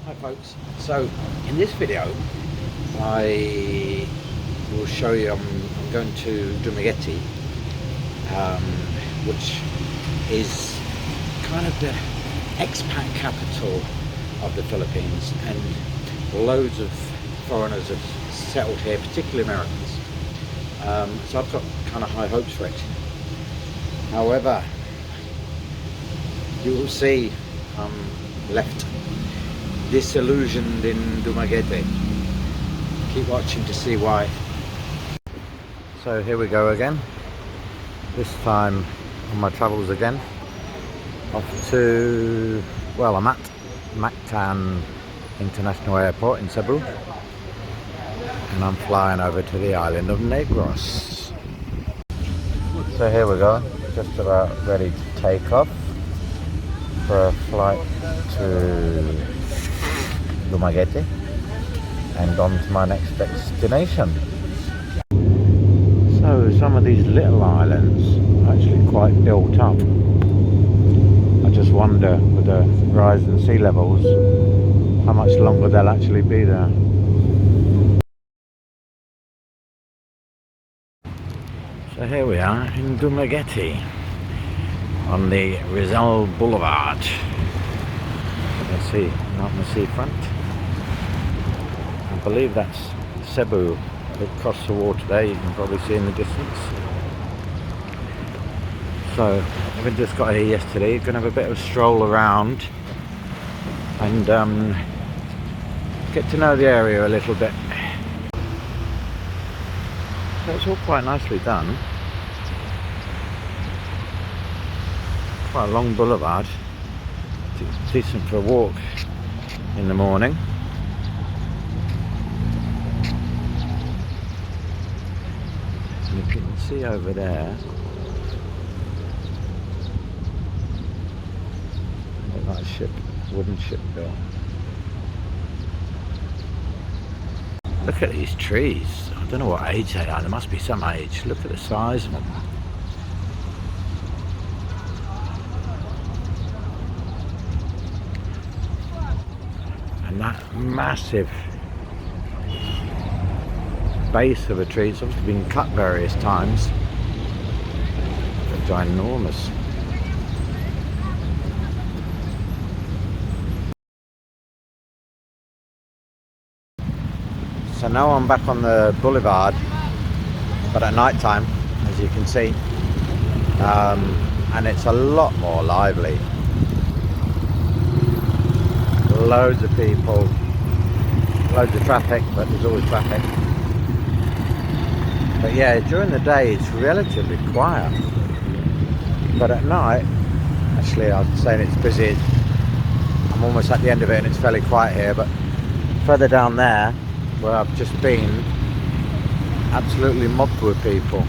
Hi folks, so in this video I will show you I'm going to Dumaguete, which is kind of the expat capital of the Philippines, and loads of foreigners have settled here, particularly Americans. So I've got kind of high hopes for it. However, you will see I'm left disillusioned in Dumaguete. Keep watching to see why. So here we go again. This time on my travels again. Off to, well, I'm at Mactan International Airport in Cebu. And I'm flying over to the island of Negros. So here we go, just about ready to take off for a flight to Dumaguete and on to my next destination. So some of these little islands are actually quite built up. I just wonder, with the rise in sea levels, how much longer they'll actually be there. So here we are in Dumaguete on the Rizal Boulevard. Let's see, out in the seafront. I believe that's Cebu across the water there, you can probably see in the distance. So, having just got here yesterday, going to have a bit of a stroll around and get to know the area a little bit. So it's all quite nicely done. Quite a long boulevard. It's decent for a walk in the morning. And you can see over there, like a ship, wooden ship built. Look at these trees. I don't know what age they are. There must be some age. Look at the size of them. And that massive base of a tree, it's obviously been cut various times. It's ginormous. So now I'm back on the boulevard, but at night time, as you can see, and it's a lot more lively. Loads of people, loads of traffic, but there's always traffic. But yeah, during the day it's relatively quiet, but at night, actually I was saying it's busy. I'm almost at the end of it and it's fairly quiet here, but further down there where I've just been, absolutely mobbed with people.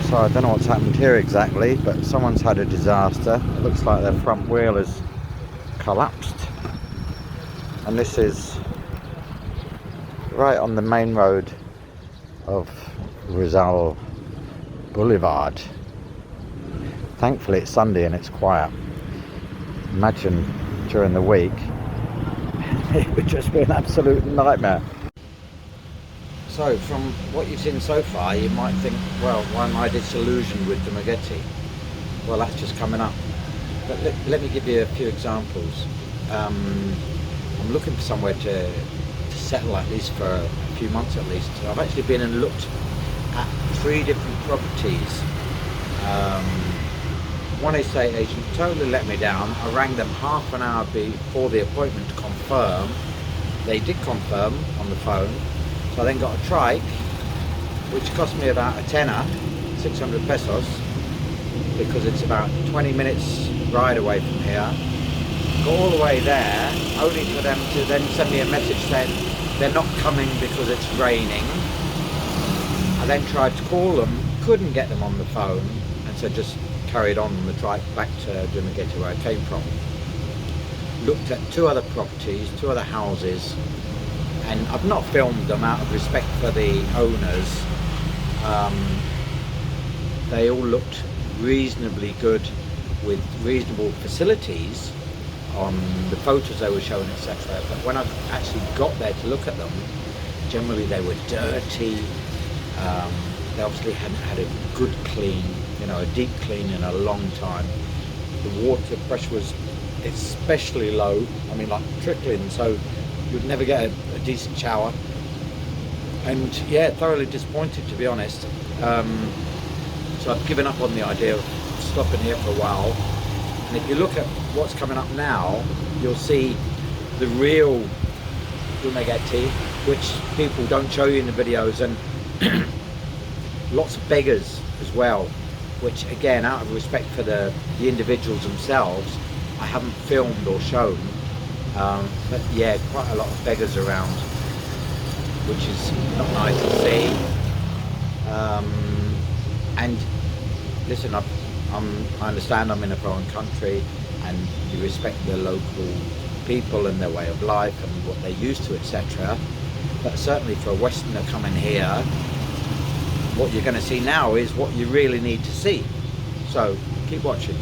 So I don't know what's happened here exactly, but someone's had a disaster. It looks like their front wheel has collapsed. And this is right on the main road of Rizal Boulevard. Thankfully it's Sunday and it's quiet. Imagine during the week, it would just be an absolute nightmare. So from what you've seen so far, you might think, well, why am I disillusioned with Dumaguete? Well, that's just coming up. But let me give you a few examples. I'm looking for somewhere to settle at least for a few months at least. So I've actually been and looked at 3 different properties. One estate agent totally let me down. I rang them half an hour before the appointment to confirm. They did confirm on the phone. So I then got a trike, which cost me about a tenner, 600 pesos, because it's about 20 minutes ride away from here. Got all the way there, only for them to then send me a message saying they're not coming because it's raining. I then tried to call them, couldn't get them on the phone, and so just carried on the trike back to Dumaguete where I came from. Looked at 2 other properties, 2 other houses, and I've not filmed them out of respect for the owners. They all looked reasonably good with reasonable facilities on the photos they were showing, etc. But when I actually got there to look at them, generally they were dirty. They obviously hadn't had a good clean, you know, a deep clean in a long time. The water pressure was especially low, I mean, like trickling, so you'd never get a decent shower. And yeah, thoroughly disappointed, to be honest. So I've given up on the idea of stopping here for a while. And if you look at what's coming up now, you'll see the real Dumaguete, which people don't show you in the videos, and lots of beggars as well, which again, out of respect for the individuals themselves, I haven't filmed or shown. But yeah, quite a lot of beggars around, which is not nice to see. And listen, I understand I'm in a foreign country, and you respect the local people and their way of life and what they're used to, etc. But certainly for a Westerner coming here, what you're going to see now is what you really need to see. So keep watching.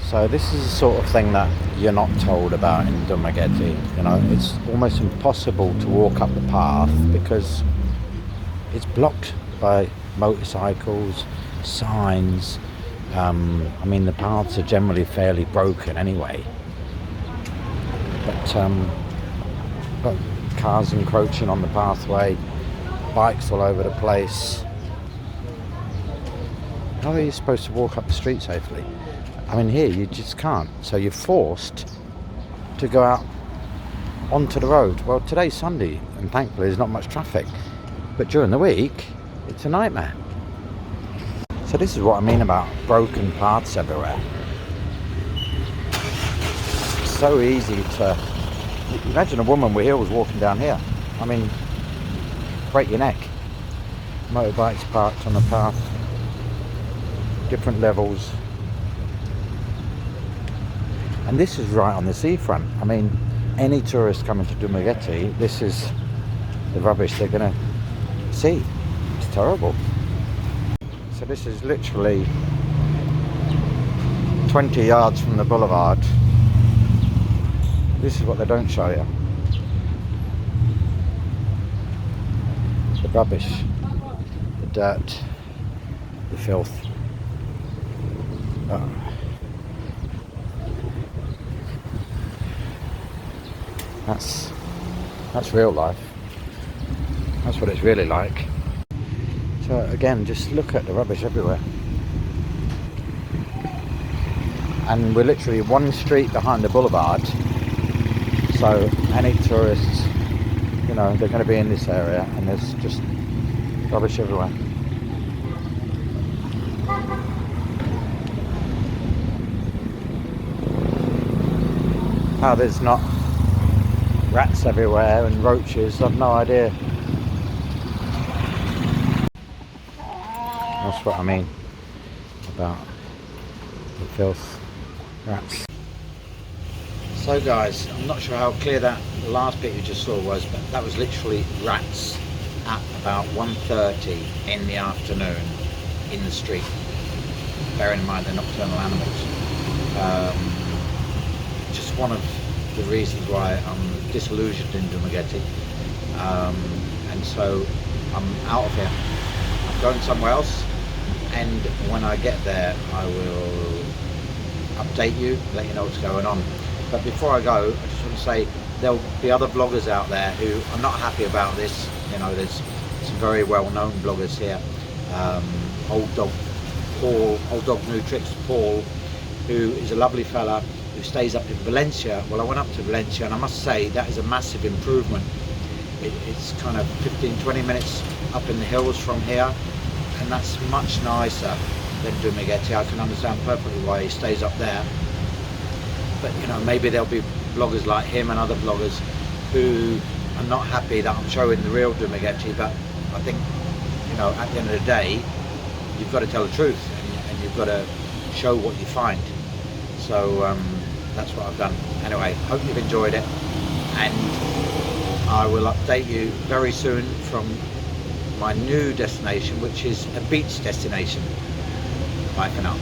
So this is the sort of thing that you're not told about in Dumaguete. You know, it's almost impossible to walk up the path because it's blocked by motorcycles, signs. I mean, the paths are generally fairly broken anyway. But cars encroaching on the pathway, bikes all over the place. How are you supposed to walk up the street safely? I mean, here you just can't. So you're forced to go out onto the road. Well, today's Sunday, and thankfully there's not much traffic. But during the week, it's a nightmare. So this is what I mean about broken paths everywhere. It's so easy to... Imagine a woman with heels walking down here. I mean, break your neck. Motorbikes parked on the path. Different levels. And this is right on the seafront. I mean, any tourist coming to Dumaguete, this is the rubbish they're going to see. It's terrible. So this is literally 20 yards from the boulevard. This is what they don't show you. The rubbish, the dirt, the filth. That's real life. That's what it's really like. So again, just look at the rubbish everywhere. And we're literally one street behind the boulevard. So any tourists, you know, they're going to be in this area, and there's just rubbish everywhere. How there's not rats everywhere and roaches, I've no idea. That's what I mean about the filth, rats. So guys, I'm not sure how clear that last bit you just saw was, but that was literally rats at about 1:30 in the afternoon in the street. Bearing in mind they're nocturnal animals. Just one of the reasons why I'm disillusioned in Dumaguete. And so I'm out of here. I'm going somewhere else, and when I get there I will update you, let you know what's going on. But before I go, I just want to say there'll be other bloggers out there who are not happy about this. You know, there's some very well-known bloggers here. Old Dog Nutrix Paul, who is a lovely fella who stays up in Valencia. Well, I went up to Valencia, and I must say that is a massive improvement. It's kind of 15-20 minutes up in the hills from here, and that's much nicer than Dumaguete. I can understand perfectly why he stays up there. But you know, maybe there'll be bloggers like him and other bloggers who are not happy that I'm showing the real Dumaguete. But I think, you know, at the end of the day, you've got to tell the truth, and you've got to show what you find. So that's what I've done. Anyway, hope you've enjoyed it, and I will update you very soon from my new destination, which is a beach destination. Bye for now.